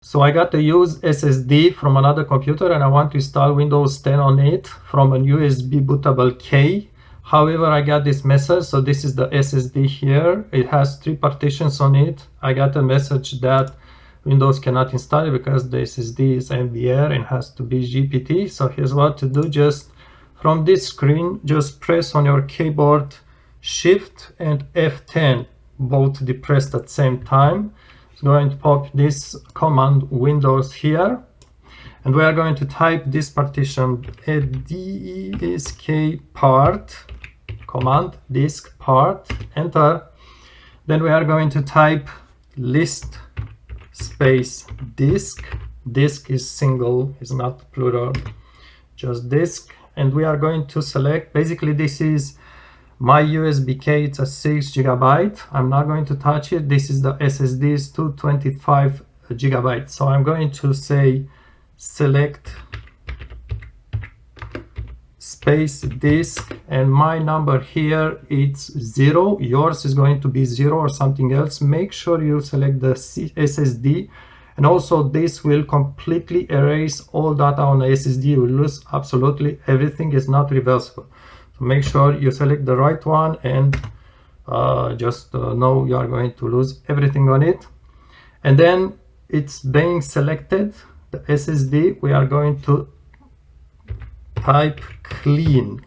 So I got to use SSD from another computer and I want to install Windows 10 on it from a USB bootable key. However, I got this message. So this is the SSD here. It has 3 partitions on it. I got a message that Windows cannot install it because the SSD is MBR and has to be GPT. So here's what to do. Just from this screen, just press on your keyboard Shift and F10, both depressed at the same time. Going to pop this command Windows here, and we are going to type this partition disk part, command disk part, enter. Then we are going to type list space disk. Disk is single, is not plural, just disk. And we are going to select, basically this is my USB key, it's a 6 GB. I'm not going to touch it. This is the SSD, is 225 GB. So I'm going to say select space disk, and my number here it's 0. Yours is going to be 0 or something else. Make sure you select the SSD, and also this will completely erase all data on the SSD. You will lose absolutely everything. Is not reversible. Make sure you select the right one, and just know you are going to lose everything on it. And then it's being selected, the SSD, we are going to type clean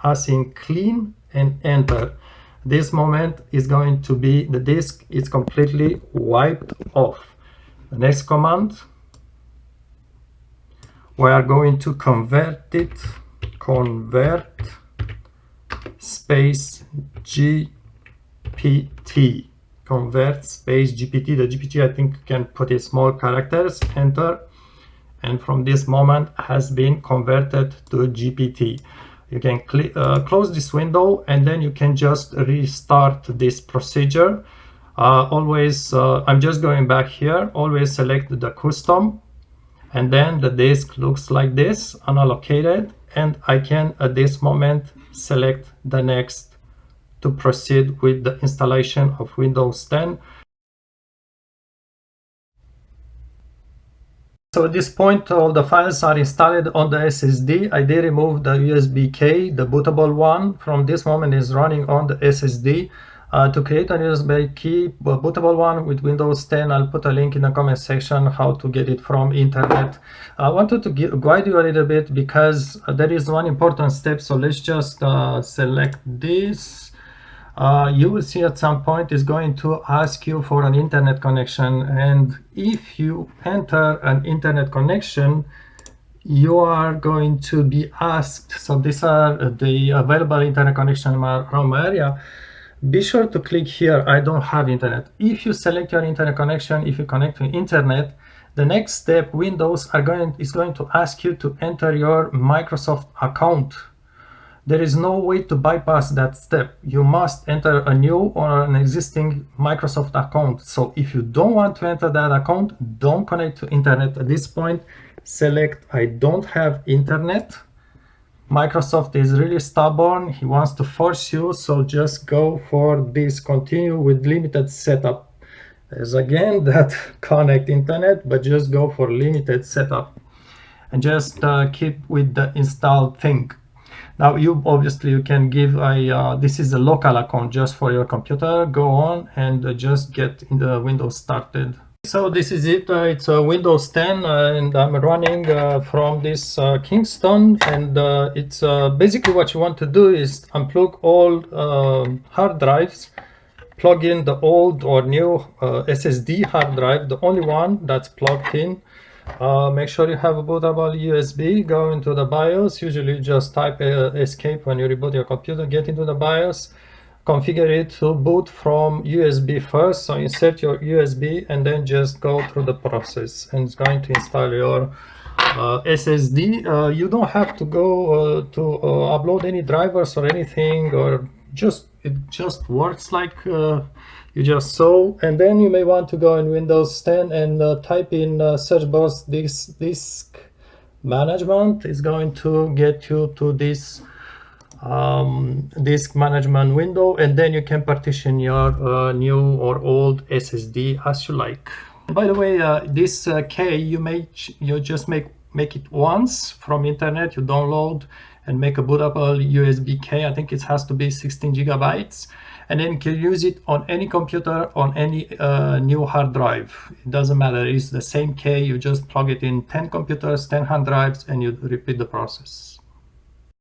as in clean, and enter. This moment is going to be, the disk is completely wiped off. The next command, we are going to convert it, convert space GPT, convert space GPT. The GPT, I think, can put in small characters, enter, and from this moment has been converted to GPT. You can close this window, and then you can just restart this procedure. Always, I'm just going back here, always select the custom, and then the disk looks like this, unallocated, and I can at this moment select the next to proceed with the installation of Windows 10. So at this point, all the files are installed on the SSD. I did remove the USB key, the bootable one. From this moment is running on the SSD. To create a USB key, bootable one with Windows 10, I'll put a link in the comment section how to get it from internet. I wanted to guide you a little bit because there is one important step. So let's just select this. You will see at some point is going to ask you for an internet connection, and if you enter an internet connection, you are going to be asked, so these are the available internet connection around my area. Be sure to click here, I don't have internet. If you select your internet connection, if you connect to internet, the next step, Windows is going to ask you to enter your Microsoft account. There is no way to bypass that step. You must enter a new or an existing Microsoft account. So if you don't want to enter that account, don't connect to internet at this point. Select I don't have internet. Microsoft is really stubborn. He wants to force you. So just go for this continue with limited setup. There's again that connect internet, but just go for limited setup and just keep with the installed thing. Now you can give this is a local account just for your computer. Go on and just get in the Windows started. So this is it. It's a Windows 10 and I'm running from this Kingston, and it's basically what you want to do is unplug all hard drives, plug in the old or new SSD hard drive, the only one that's plugged in. Make sure you have a bootable USB. Go into the BIOS. Usually just type escape when you reboot your computer. Get into the BIOS. Configure it to boot from USB first. So insert your USB and then just go through the process. And it's going to install your SSD. You don't have to go to upload any drivers or anything, or it just works like you just saw. And then you may want to go in Windows 10 and type in search box disk management. Is going to get you to this disk management window, and then you can partition your new or old SSD as you like. By the way, this key you just make it once from internet. You download and make a bootable USB key. I think it has to be 16 gigabytes, and then you can use it on any computer on any new hard drive. It doesn't matter. It's the same key. You just plug it in 10 computers, 10 hard drives, and you repeat the process.